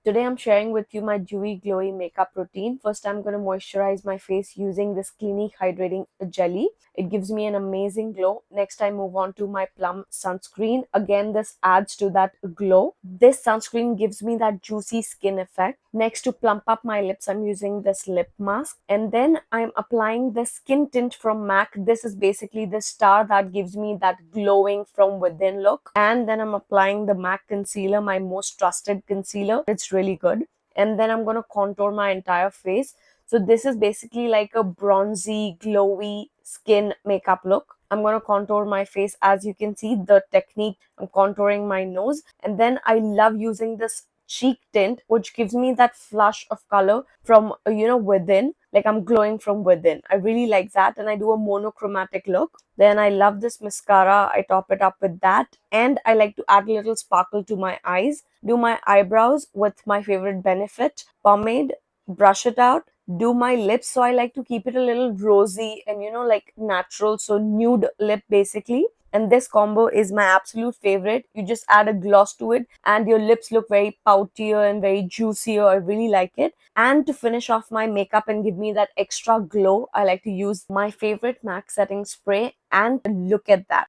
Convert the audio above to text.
Today I'm sharing with you my Dewy Glowy makeup routine. First, I'm going to moisturize my face using this Clinique Hydrating Jelly. It gives me an amazing glow. Next, I move on to my Plum sunscreen. Again, this adds to that glow. This sunscreen gives me that juicy skin effect. Next, to plump up my lips, I'm using this lip mask. And then I'm applying the skin tint from MAC. This is basically the star that gives me that glowing from within look. And then I'm applying the MAC concealer, my most trusted concealer. It's really good. And then I'm going to contour my entire face. So this is basically like a bronzy, glowy skin makeup look. I'm going to contour my face. As you can see, the technique, I'm contouring my nose. And then I love using this cheek tint, which gives me that flush of color from, within. Like I'm glowing from within. I really like that. And I do a monochromatic look. Then I love this mascara. I top it up with that. And I like to add a little sparkle to my eyes. Do my eyebrows with my favorite Benefit pomade. Brush it out. Do my lips. So I like to keep it a little rosy and, like natural. So nude lip basically. And this combo is my absolute favorite. You just add a gloss to it and your lips look very poutier and very juicier. I really like it. And to finish off my makeup and give me that extra glow, I like to use my favorite MAC setting spray. And look at that.